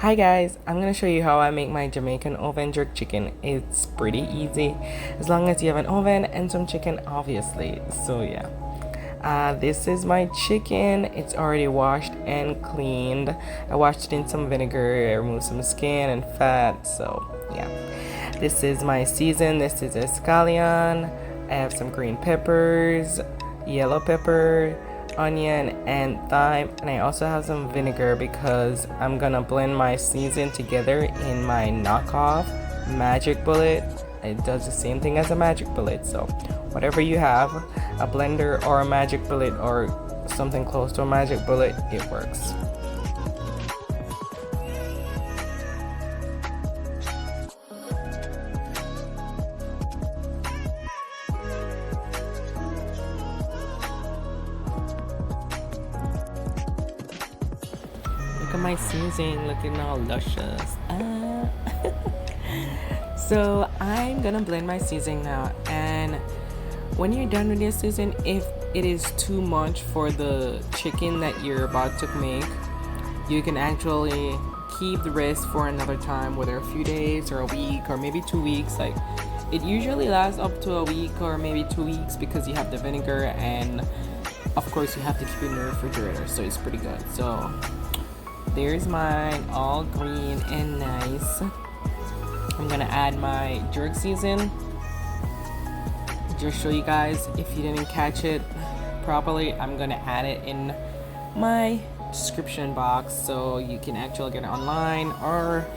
Hi guys, I'm gonna show you how I make my Jamaican oven jerk chicken. It's pretty easy as long as you have an oven and some chicken, obviously. So yeah, this is my chicken. It's already washed and cleaned. I washed it in some vinegar, I removed some skin and fat. So yeah, this is my season. This is Escallion. I have some green peppers, yellow pepper, onion, and thyme, and I also have some vinegar because I'm gonna blend my season together in my knockoff magic bullet. It does the same thing as a magic bullet, so whatever you have, a blender or a magic bullet or something close to a magic bullet, it works. Look at my seasoning looking all luscious. So I'm gonna blend my seasoning now, and when you're done with your seasoning, if it is too much for the chicken that you're about to make, you can actually keep the rest for another time, whether a few days or a week or maybe 2 weeks. Like, it usually lasts up to a week or maybe 2 weeks because you have the vinegar, and of course you have to keep it in the refrigerator, so it's pretty good. So there's mine, all green and nice. I'm gonna add my jerk season. Just show you guys, if you didn't catch it properly, I'm gonna add it in my description box so you can actually get it online or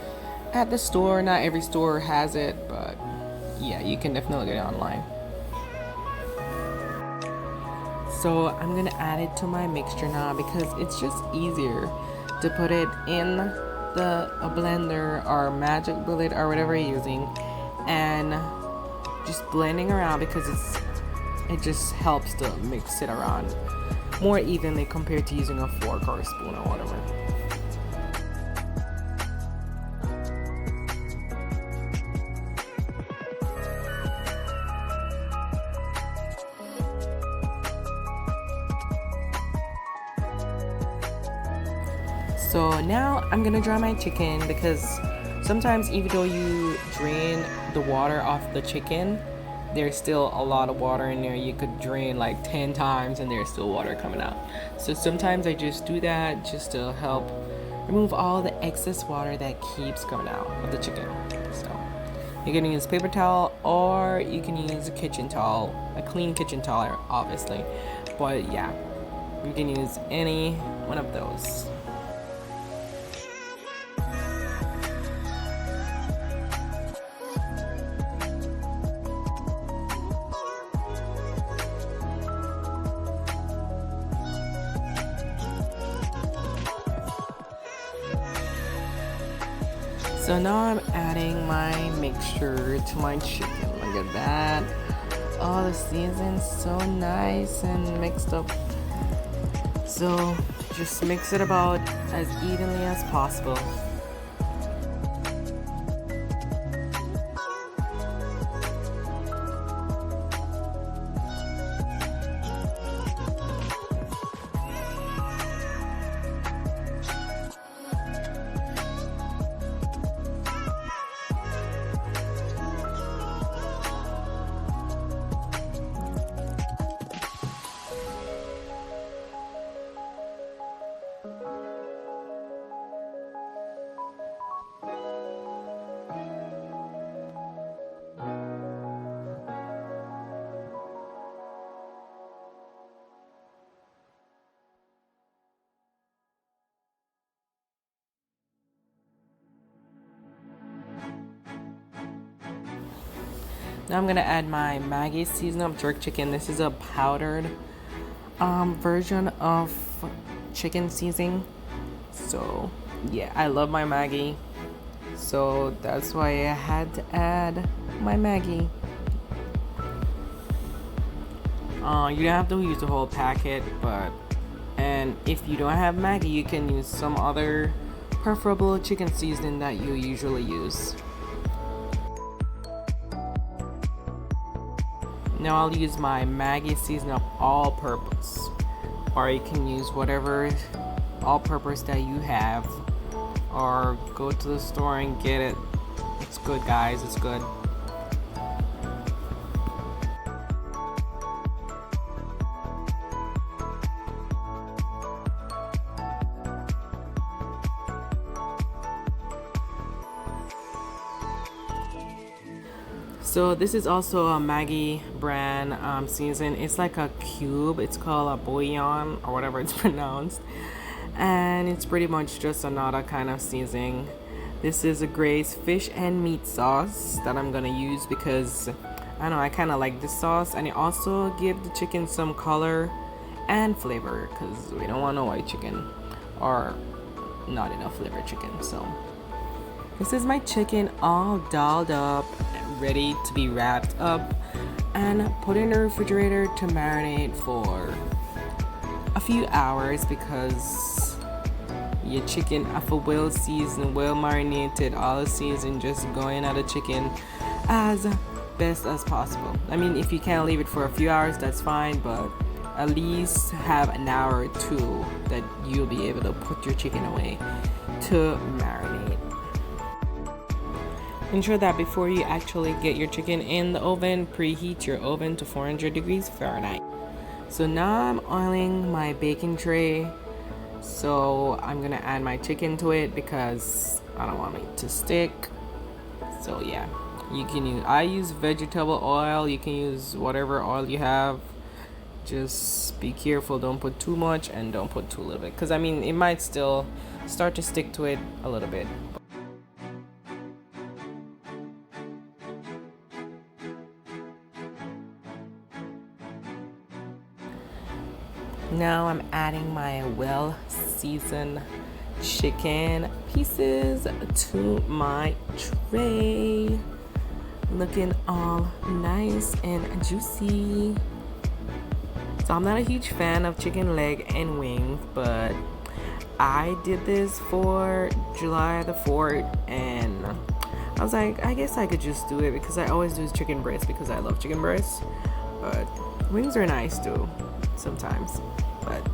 at the store. Not every store has it, but yeah, you can definitely get it online. So I'm gonna add it to my mixture now because it's just easier to put it in a blender or magic bullet or whatever you're using, and just blending around because it just helps to mix it around more evenly compared to using a fork or a spoon or whatever. So now I'm gonna dry my chicken because sometimes even though you drain the water off the chicken, there's still a lot of water in there. You could drain like 10 times and there's still water coming out. So sometimes I just do that just to help remove all the excess water that keeps coming out of the chicken. So you can use paper towel or you can use a kitchen towel, a clean kitchen towel obviously. But yeah, you can use any one of those. So now I'm adding my mixture to my chicken. Look at that. Oh, the season's so nice and mixed up. So just mix it about as evenly as possible. Now I'm gonna add my Maggi Season-Up jerk chicken. This is a powdered version of chicken seasoning. So yeah, I love my Maggi. So that's why I had to add my Maggi. You don't have to use the whole packet, and if you don't have Maggi, you can use some other preferable chicken seasoning that you usually use. Now I'll use my Maggi Season-Up All Purpose, or you can use whatever all-purpose that you have. or go to the store and get it. It's good, guys. It's good. So this is also a Maggi brand season. It's like a cube. It's called a bouillon or whatever it's pronounced, and it's pretty much just another kind of seasoning. This is a Gray's fish and meat sauce that I'm gonna use because I don't know, I kind of like this sauce, and it also gives the chicken some color and flavor because we don't want no white chicken or not enough flavored chicken. So this is my chicken all dolled up, ready to be wrapped up and put in the refrigerator to marinate for a few hours because your chicken, after well seasoned, well marinated, all the season just going at the chicken as best as possible. I mean, if you can't leave it for a few hours, that's fine, but at least have an hour or two that you'll be able to put your chicken away to marinate. Ensure that before you actually get your chicken in the oven, preheat your oven to 400 degrees Fahrenheit. So now I'm oiling my baking tray. So I'm gonna add my chicken to it because I don't want it to stick. So yeah, you can use, I use vegetable oil. You can use whatever oil you have. Just be careful, don't put too much and don't put too little bit, because I mean it might still start to stick to it a little bit. Now I'm adding my well seasoned chicken pieces to my tray, looking all nice and juicy. So I'm not a huge fan of chicken leg and wings, but I did this for July the 4th and I was like, I guess I could just do it because I always do chicken breast because I love chicken breast, but wings are nice too sometimes. But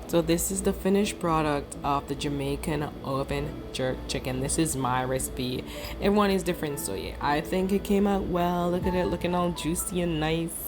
so this is the finished product of the Jamaican oven jerk chicken. This is my recipe. Everyone is different, so yeah, I think it came out well. Look at it, looking all juicy and nice.